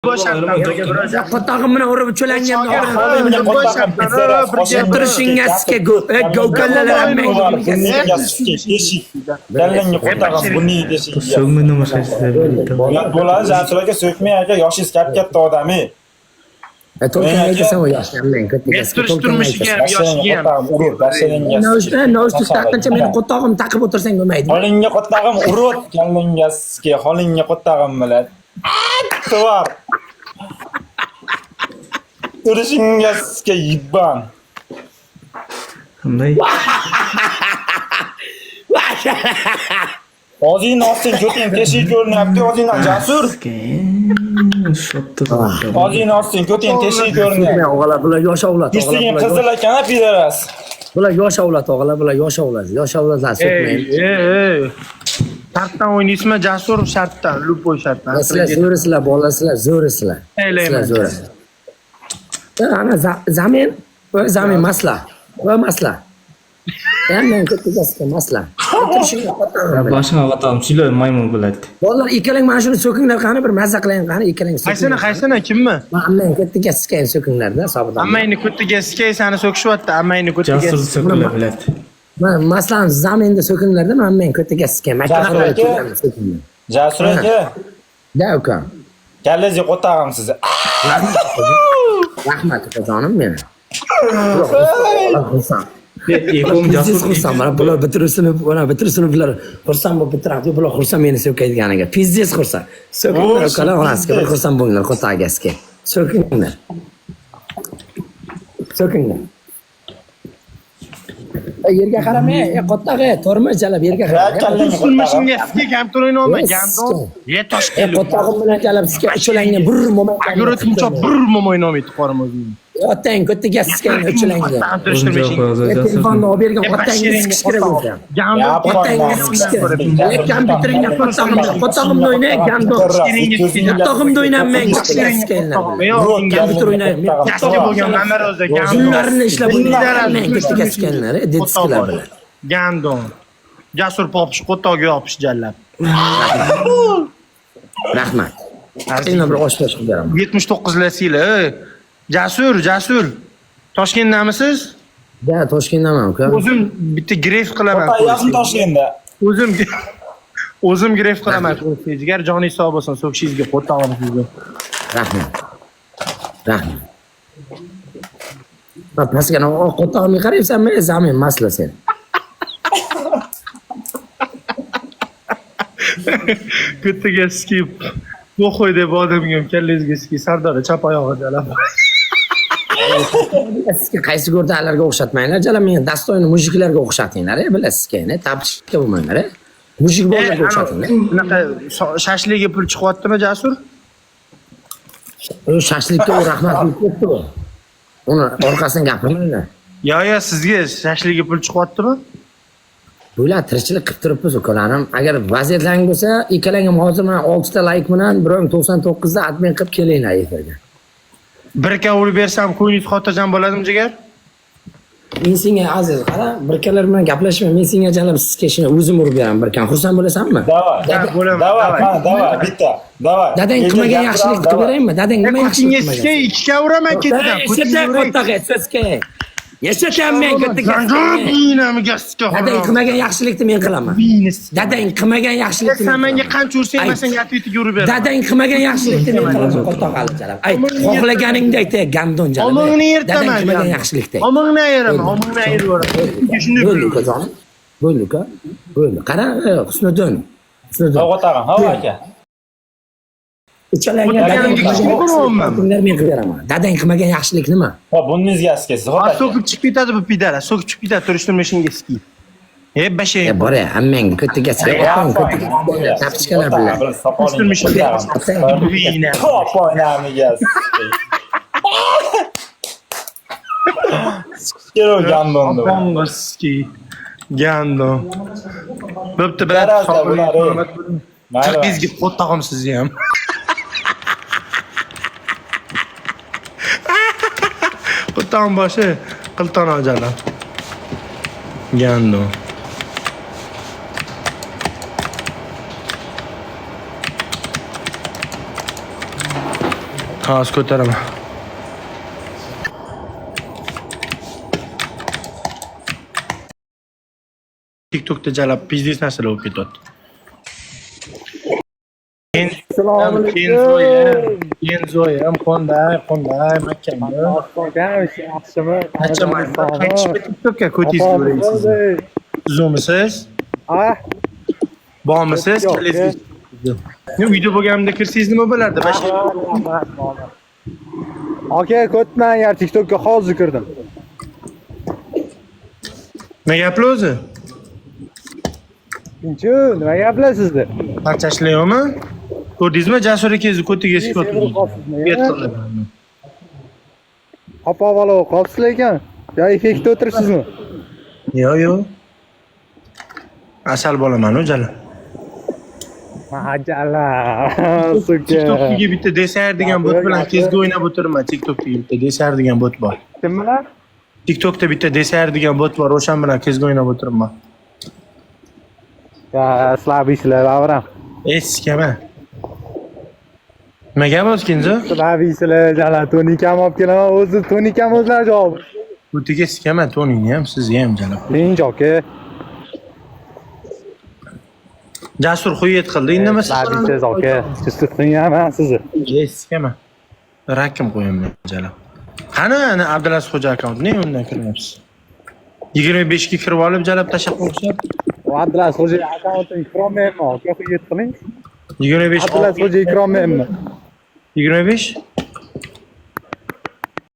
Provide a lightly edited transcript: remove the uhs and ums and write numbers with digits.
Qotog'im bilan urib cho'langan turishingizga go'kallalar so'ngmi nima bo'ladi jansularga so'kmay aka yoshingiz katta odami To'lqin aytasan u yoshlarning taqincha meni qo'tog'im taqib o'tirsang bo'lmaydi. Holingga qo'tog'im urut kallangizga holingga qo'tog'im bilan to'g'ri turishingizga yibban qanday Ozingni osting ko'ting teshik ko'rinyapti ozingdan jasur ozingni osting ko'ting teshik ko'rinyapti o'g'lar bular yosh avlod Pistigin qizil ekan pidaras bular yosh avlod o'g'lar bular yosh avlodlar so'kmaydi Shartdan o'ynaysizmi? Jasur shartdan, lupoy shartdan. sizlar zo'risizlar bolasizlar zo'risizlar Aylayman. ana zamin masla va masla men ko'pchilikka masla boshqa otam chilo maymun bo'ladi bolalar ikkalang mana shuni so'kinglar qani bir mazza qiling qani ikkalang Qaysini kimmi? men ko'pchilikka sikang so'kinglarda sobida Ammayni ko'tiga sikay sani so'kishyapti, ammayni ko'tiga. jasur so'kila biladi men masalan zaminda so'kinglarda men ko'pchilikka sikang jasur aka da uka kallangizga qo'tog'im sizni rahmat ukajonim meni ekom jasur xursand mana bular bitirsin bular xursand bo'lib bitiradi bular xursand meni so'kaydiganiga pizdez xursand so'kinglar ukalar onasiga bir xursand bo'linglar qo'tog'asiga so'kinglar yerga qaramay qo'tog'i to'rma jalab yerga qaramay Turmushinga sikay kam to'layni olmay, gandon. Ye toshkent. qo'tog'im bilan jalab sizga uchalangni bir mo'min Agrotimcha bir mo'moyni olmaydi qorim o'zini. otang ko'ttiga sikang uchalangni telefonni olib bergan otangni sikish kerak o'zi otangni sikish kerak kompyuteringni qo'tog'imni o'yna gandon qo'tog'imni o'ynamang kompyuter o'ynayman Kasga bo'lgan Mamaroza gandon. kunlarini ishlab o'ynayman ko'ttiga sikanglar detskilar bilan Gandon. Jasur popish qo'tog'iga yopish jallab. rahmat yana bir osh qilib beraman 79 lasila. Jasur. Toshkentdamisiz? da Toshkentdaman uka O'zim bitta gref qilaman. yaqin Toshkentda O'zim gref qilaman. Jigar joningiz sog' bo'lsin, so'kishingizga qo'tog'im sizga. rahmat pastga qo'tog'imga qarayapsanmi zamin masla sen Ko'tiga skip. Bu qo'y deb odamga ham kallangizga skip. Sardor chap oyog'i jalab. sizga qaysi go'rdalarga o'xshatmanglar jala menga dastoyni mujiklarga o'xshatinglar bilasizki tapishga bo'lmanglar mujik bolalarga o'xshatinglar Bunaqa shashliga pul chiqyaptimi Jasur? shashlikka u rahmat ketdi bu uni orqasidan gapirmanglar Yo, sizga shashliga pul chiqyaptimi? bular tirikchilik qilib turibmiz ukalarim agar vaziyatlaring bo'lsa ikkalang ham hozir mana 6 ta layk bilan biroving 99 da admin qilib kelinglar efirga Bir kan urib bersam ko'nglingiz xotirjam bo'ladimi jigar? men senga aziz qara bir kalar bilan gaplashma men senga jalab sizga shuni o'zim urib beraman bir kan xursand bo'lasanmi davay bitta davay dadang qilmagan yaxshilikni qilib beraymi dadang nima yaxshilik qilmagan 2 kan uraman ketidan. Yashatanmen ko'taga. Dadang qilmagan yaxshilikni men qilaman. Dadang qilmagan yaxshilikni Sen menga qancha ursang, men senga atletga urib beraman. Dadang qilmagan yaxshilikni men qilaman. Qo'tog'ali jalab. Ay, xohlaganingda ayt, gandon jalab. Omongni yertaman. Dadang qilmagan yaxshilikni. Omongni ayiraman, omongni ayiraman. Shunday bo'ldi jonim. Bo'ldi uka. Bo'ldi. Qara, Husniddin. Qo'tog'im, ha aka. Uchalanga dadang men qilib beraman. Dadang qilmagan yaxshilik nima? Ha, buningizga askasiz. Ha, so'kib chiqib ketadi bu pidara. So'kib chiqib ketadi turishtirmashinga ski. Bashay. Bora, hammang ko'taga chiqib, ko'taga tapishkalar bilan. Turishtirmashinga. Top o'ynamiga. Skero gandon. Bongoski. Gandon. Bo'pti, Qirg'izga qo'tog'im sizni ham. Qo'tog'im boshi qilton ojalar. Gando. Hozir ko'taraman. TikTokda jalab biznes narsalar bo'lib ketyapti. Kenzoyam qonday makkami. Yaxshimi? TikTokka ko'tingiz ko'raysiz. Zo'misiz? Bormisiz? Kelasizmi? Ne video bo'lganimda kirsangiz nima bo'lardi? Aka, ko'tman yer TikTokka hozir kirdim. Nima gaplar o'zi? Tinchu, nima gaplar sizda? Qancha ishlayapmi? Ko'rdingizmi? Jasur akangizni ko'tiga eskib o'tirdi. Opa-valo qolibsizlar ekan. Yo, effektda o'tiribsizmi? Yo'q. Asal bolaman o'jala. Majalla. Suka. TikTokga bitta desayr degan bot bilan tezga o'ynab o'tirman. TikTokga bitta desayr degan bot bor. Kim bilan? TikTokda bitta desayr degan bot bor. O'shan bilan tezga o'ynab o'tirman. Ya, slabislar, avram. Eskama. Nima gap o'zi Kenzo? Slabislar, jala tonikam olib kelaman. O'zi tonikam o'zlari javob. Ko'tiga eskama toningni ham, sizni ham jalab. Tinch aka. Jasur xuyet qildi. Indamasa Slabisiz aka. Chiqsin ham sizni. eskama. Rakim qo'yaman jalab. Qani ana Abdulaziz xo'ja akkaunt ne undan kiryapsiz? 25 ga kirib olib jalab tashab qo'yishib. Abdulaziz xo'ja akkauntini ikromayapman. Aka, xuyet qiling. 25 Abdulaziz xo'ja ikromayapman. 25